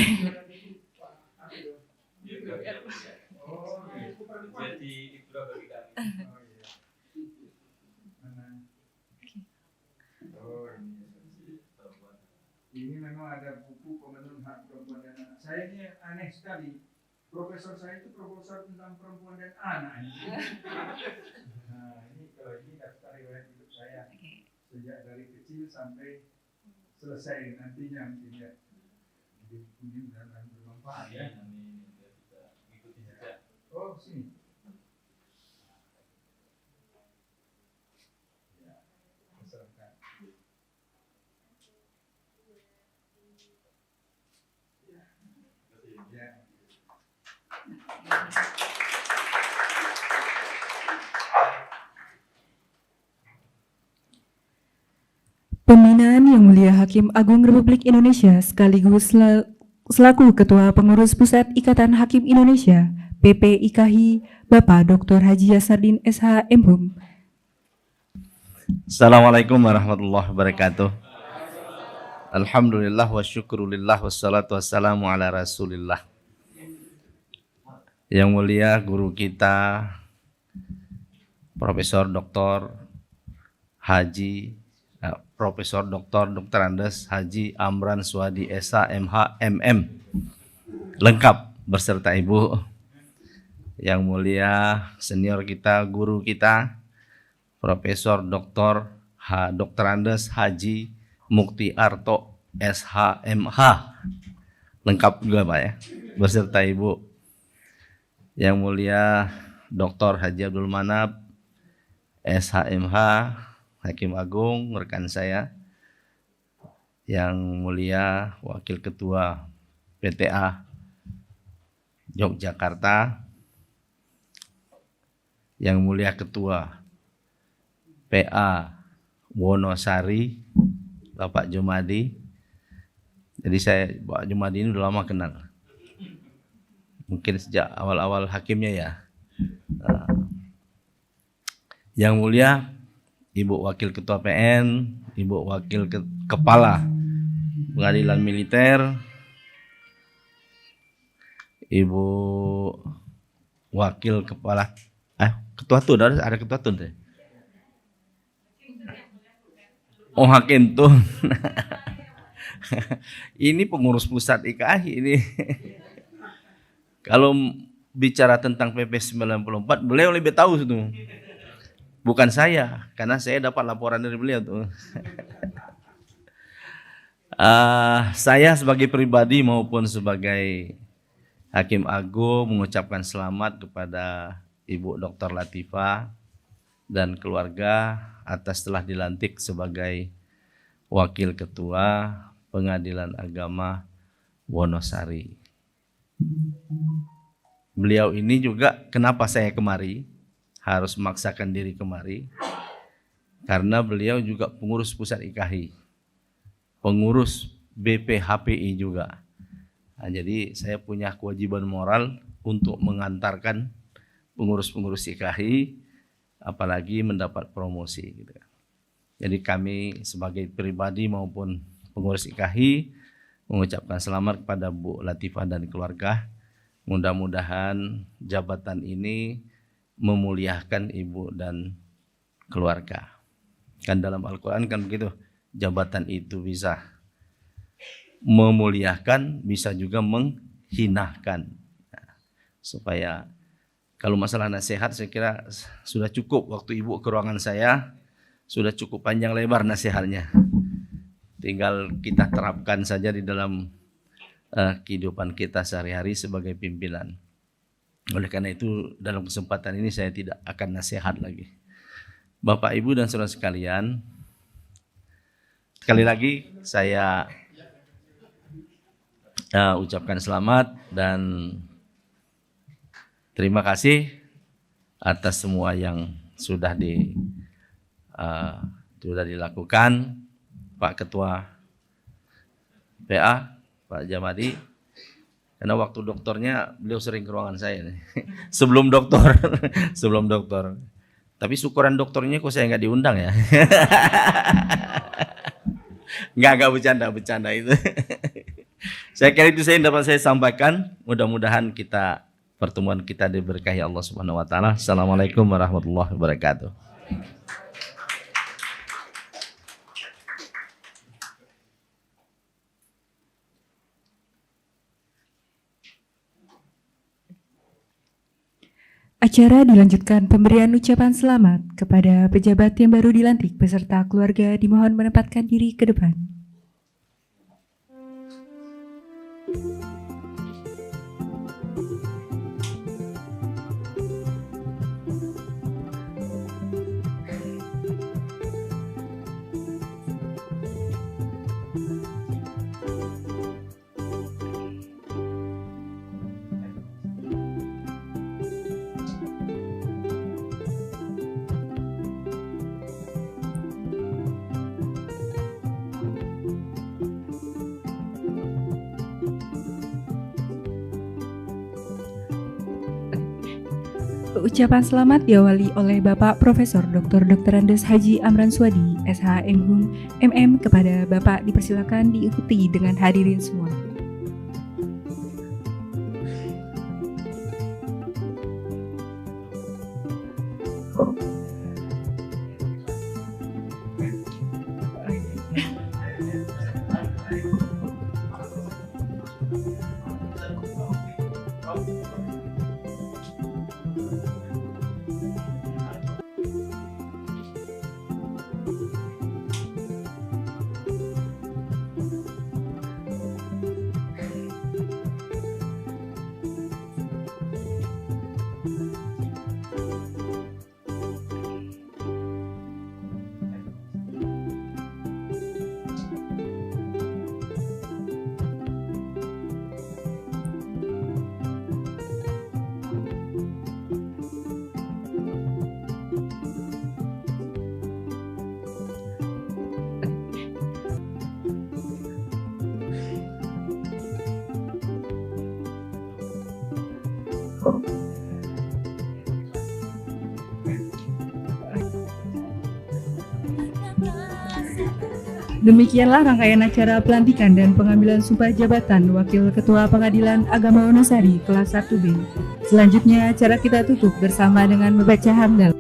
Ini memang ada buku pemenuhan hak perempuan dan anak. Saya ini aneh sekali. Profesor saya itu profesor tentang perempuan dan anak. Nah, ini kalau ini daftar riwayat hidup saya sejak dari kecil sampai selesai nantinya mungkin ya. Ini dan bermanfaat ya. Oh sini. Ya, masyarakat. Ya. Pembinaan Yang Mulia Hakim Agung Republik Indonesia sekaligus selaku Ketua Pengurus Pusat Ikatan Hakim Indonesia PPIKHI Bapak Dr. Haji Yasardin SH MHum. Assalamualaikum warahmatullahi wabarakatuh. Alhamdulillah wa syukurulillah wassalatu wassalamu ala rasulillah. Yang mulia guru kita Profesor Dr. Dr. Andes Haji Amran Swadi SH MH MM lengkap beserta Ibu. Yang mulia senior kita, guru kita Profesor Dr. Andes Haji Mukti Arto SH MH lengkap juga Pak ya beserta Ibu. Yang mulia Dr. Haji Abdul Manaf SHMH Hakim Agung rekan saya. Yang mulia Wakil Ketua PTA Yogyakarta. Yang mulia Ketua PA Wonosari Bapak Jumadi. Jadi saya Pak Jumadi ini udah lama kenal. Mungkin sejak awal-awal hakimnya ya. Yang mulia Ibu Wakil Ketua PN, Ibu Wakil Kepala Pengadilan Militer, Ibu Wakil Kepala Ketua Tun, ada Ketua Tun deh. Oh Hakim Tun. Ini pengurus pusat IKAHI ini. Kalau bicara tentang PP 94, beliau lebih tahu itu. Bukan saya, karena saya dapat laporan dari beliau tuh. Saya sebagai pribadi maupun sebagai Hakim Agung mengucapkan selamat kepada Ibu Dr. Latifah dan keluarga atas telah dilantik sebagai Wakil Ketua Pengadilan Agama Wonosari. Beliau ini juga kenapa saya kemari, harus memaksakan diri kemari, karena beliau juga pengurus pusat IKAHI, pengurus BPHPI juga. Nah, jadi saya punya kewajiban moral untuk mengantarkan pengurus-pengurus IKAHI, apalagi mendapat promosi. Gitu. Jadi kami sebagai pribadi maupun pengurus IKAHI mengucapkan selamat kepada Bu Latifah dan keluarga Mudah-mudahan jabatan ini memuliakan ibu dan keluarga. Kan dalam Al-Quran kan begitu, jabatan itu bisa memuliakan, bisa juga menghinakan. Nah, supaya kalau masalah nasihat saya kira sudah cukup waktu ibu ke ruangan saya, sudah cukup panjang lebar nasihatnya. Tinggal kita terapkan saja di dalam kehidupan kita sehari-hari sebagai pimpinan. Oleh karena itu dalam kesempatan ini saya tidak akan nasihat lagi. Bapak, Ibu dan saudara sekalian, sekali lagi saya ucapkan selamat dan terima kasih atas semua yang sudah dilakukan Pak Ketua PA, Pak Jamadi. Karena waktu doktornya beliau sering ke ruangan saya nih. sebelum dokter. Tapi syukuran dokternya kok saya nggak diundang ya. Nggak bercanda itu. Saya kira itu saya dapat saya sampaikan. Mudah-mudahan pertemuan kita diberkahi Allah Subhanahu wa taala. Assalamualaikum warahmatullahi wabarakatuh. Acara dilanjutkan pemberian ucapan selamat kepada pejabat yang baru dilantik beserta keluarga dimohon menempatkan diri ke depan. Ucapan selamat diawali oleh Bapak Profesor Dr. Andes Haji Amran Swadi, SH MHum, MM. Kepada Bapak dipersilakan diikuti dengan hadirin semua. Demikianlah rangkaian acara pelantikan dan pengambilan sumpah jabatan Wakil Ketua Pengadilan Agama Wonosari kelas 1B. Selanjutnya acara kita tutup bersama dengan membaca hamdal.